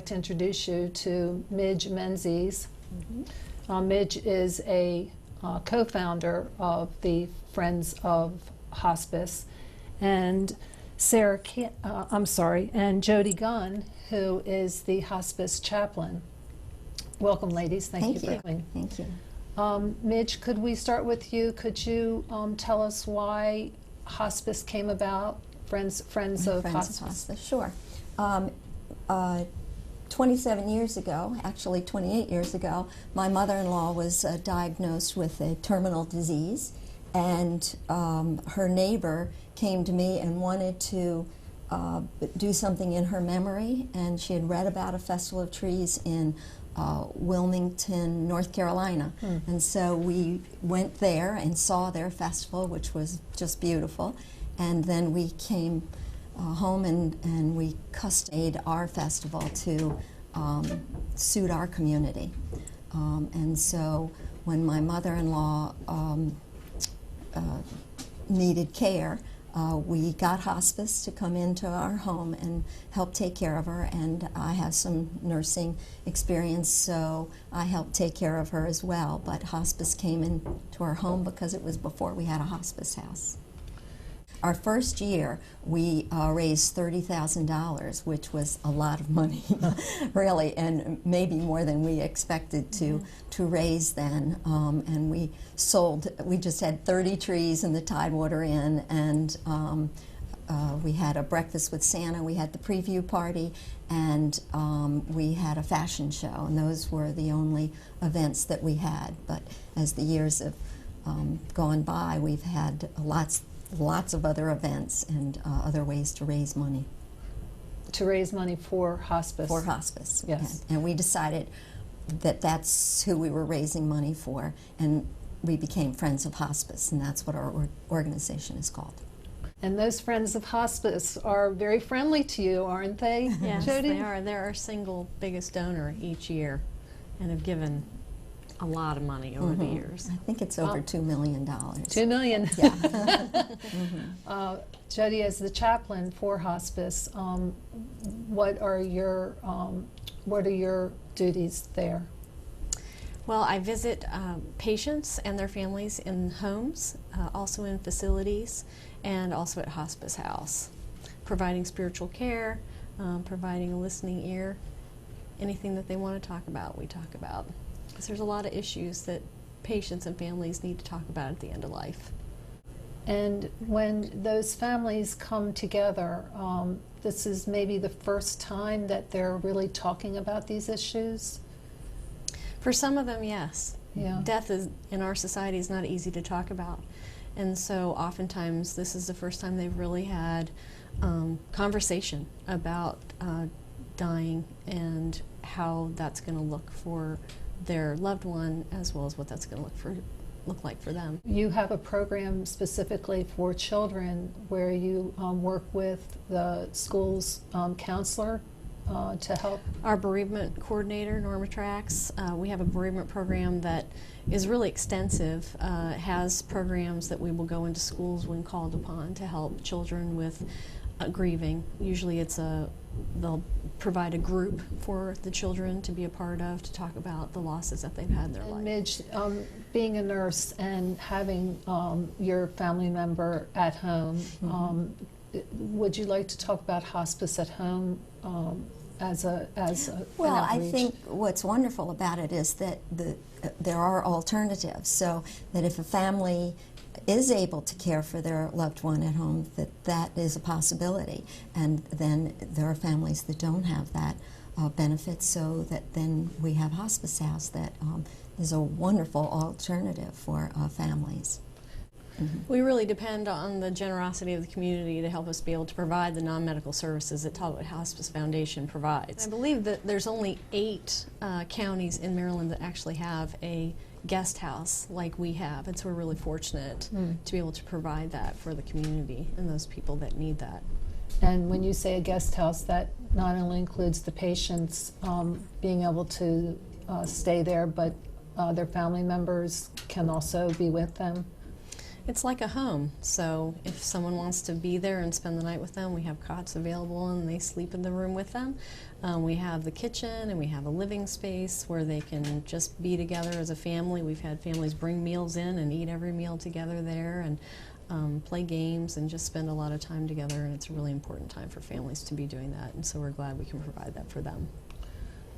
to introduce you to Midge Menzies. Midge is a co-founder of the Friends of Hospice, and and Jody Gunn, who is the hospice chaplain. Welcome, ladies. Thank you for coming. Thank you. Midge, could we start with you? Could you tell us why hospice came about? Friends of Hospice. Sure. 27 years ago, actually 28 years ago, my mother-in-law was diagnosed with a terminal disease, and her neighbor came to me and wanted to do something in her memory, and she had read about a festival of trees in Wilmington, North Carolina. And so we went there and saw their festival, which was just beautiful, and then we came home and we custom-made our festival to suit our community. And so when my mother-in-law needed care, we got hospice to come into our home and help take care of her, and I have some nursing experience, so I helped take care of her as well. But hospice came into our home because it was before we had a hospice house. Our first year, we raised $30,000, which was a lot of money, really, and maybe more than we expected to raise then. And we just had 30 trees in the Tidewater Inn, and we had a breakfast with Santa, we had the preview party, and we had a fashion show, and those were the only events that we had. But as the years have gone by, we've had lots of other events and other ways to raise money. To raise money for hospice. For hospice, yes. And we decided that that's who we were raising money for, and we became Friends of Hospice, and that's what our organization is called. And those Friends of Hospice are very friendly to you, aren't they, Yes, Jody? they are. They're our single biggest donor each year and have given a lot of money over the years. I think it's over $2 million. $2 million. Yeah. Jody, as the chaplain for hospice, what are your duties there? Well, I visit patients and their families in homes, also in facilities, and also at hospice house, providing spiritual care, providing a listening ear. Anything that they want to talk about, we talk about. Because there's a lot of issues that patients and families need to talk about at the end of life. And when those families come together, this is maybe the first time that they're really talking about these issues? For some of them, yes. Yeah. Death in our society is not easy to talk about. And so oftentimes this is the first time they've really had conversation about dying and how that's going to look for their loved one, as well as what that's going to look like for them. You have a program specifically for children where you work with the school's counselor to help? Our bereavement coordinator, Norma Trax, we have a bereavement program that is really extensive. It has programs that we will go into schools when called upon to help children with grieving. Usually they'll provide a group for the children to be a part of to talk about the losses that they've had in their life. Midge, being a nurse and having your family member at home, would you like to talk about hospice at home as an I outreach? think what's wonderful about it is that there are alternatives, so that if a family is able to care for their loved one at home, that is a possibility. And then there are families that don't have that benefit, so that then we have hospice house that is a wonderful alternative for families. We really depend on the generosity of the community to help us be able to provide the non-medical services that Talbot Hospice Foundation provides. I believe that there's only 8 counties in Maryland that actually have a guest house like we have, and so we're really fortunate to be able to provide that for the community and those people that need that. And when you say a guest house, that not only includes the patients being able to stay there, but their family members can also be with them? It's like a home, so if someone wants to be there and spend the night with them, we have cots available and they sleep in the room with them. We have the kitchen and we have a living space where they can just be together as a family. We've had families bring meals in and eat every meal together there, and play games and just spend a lot of time together, and it's a really important time for families to be doing that, and so we're glad we can provide that for them.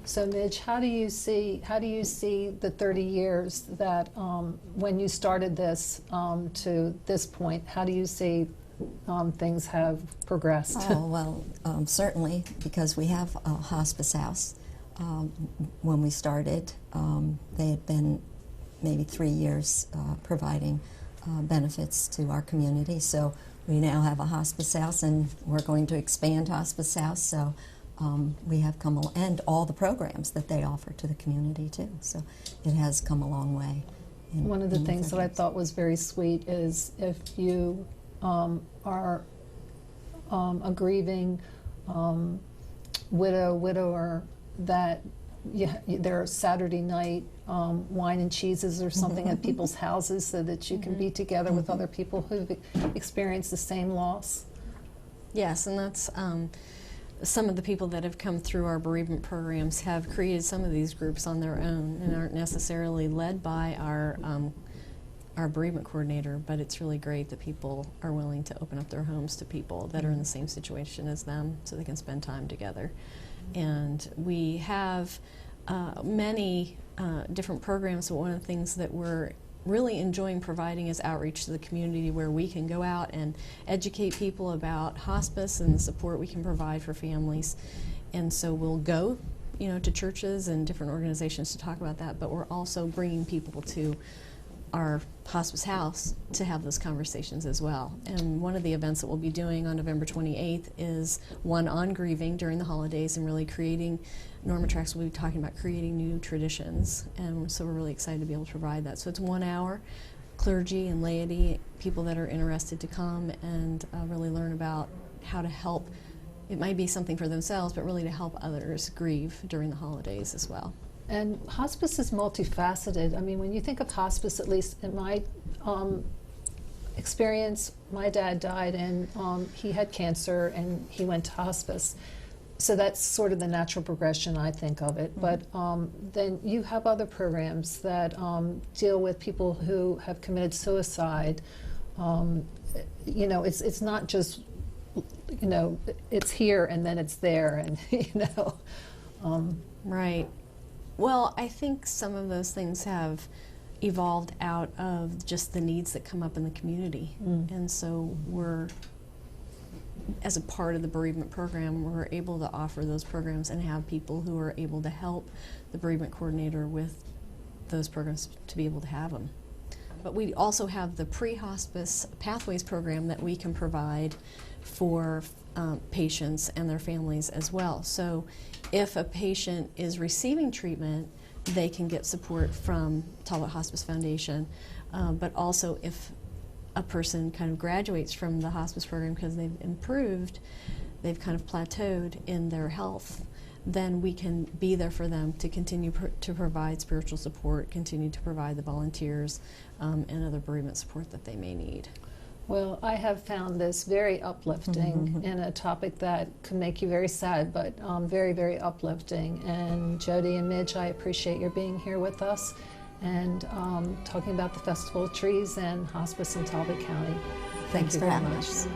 So Midge, how do you see the 30 years that when you started this to this point, how do you see things have progressed? Oh, well, certainly, because we have a hospice house. When we started, they had been maybe 3 years providing benefits to our community. So we now have a hospice house, and we're going to expand hospice house. So we have come, and all the programs that they offer to the community too. So it has come a long way. One of the things that I thought was very sweet is if you are a grieving widower, that there are Saturday night wine and cheeses or something at people's houses so that you can be together with other people who've experienced the same loss. Yes, and that's some of the people that have come through our bereavement programs have created some of these groups on their own and aren't necessarily led by our bereavement coordinator, but it's really great that people are willing to open up their homes to people that are in the same situation as them so they can spend time together. And we have many different programs, but one of the things that we're really enjoying providing is outreach to the community, where we can go out and educate people about hospice and the support we can provide for families. And so we'll go, to churches and different organizations to talk about that, but we're also bringing people to our hospice house to have those conversations as well. And one of the events that we'll be doing on November 28th is one on grieving during the holidays, and really creating, Norma Trax will be talking about creating new traditions, and so we're really excited to be able to provide that. So it's 1 hour, clergy and laity, people that are interested to come and really learn about how to help. It might be something for themselves, but really to help others grieve during the holidays as well. And hospice is multifaceted. I mean, when you think of hospice, at least in my experience, my dad died and he had cancer and he went to hospice. So that's sort of the natural progression, I think, of it. But then you have other programs that deal with people who have committed suicide. It's not just, it's here and then it's there, and, Right. Well, I think some of those things have evolved out of just the needs that come up in the community. And so we're, as a part of the bereavement program, we're able to offer those programs and have people who are able to help the bereavement coordinator with those programs to be able to have them. But we also have the pre-hospice pathways program that we can provide for patients and their families as well. So if a patient is receiving treatment, they can get support from Talbot Hospice Foundation. But also if a person kind of graduates from the hospice program because they've improved, they've kind of plateaued in their health, then we can be there for them to continue to provide spiritual support, continue to provide the volunteers and other bereavement support that they may need. Well, I have found this very uplifting in a topic that could make you very sad, but very, very uplifting. And Jody and Midge, I appreciate your being here with us and talking about the Festival of Trees and hospice in Talbot County. Thanks Thank you for very having much. us.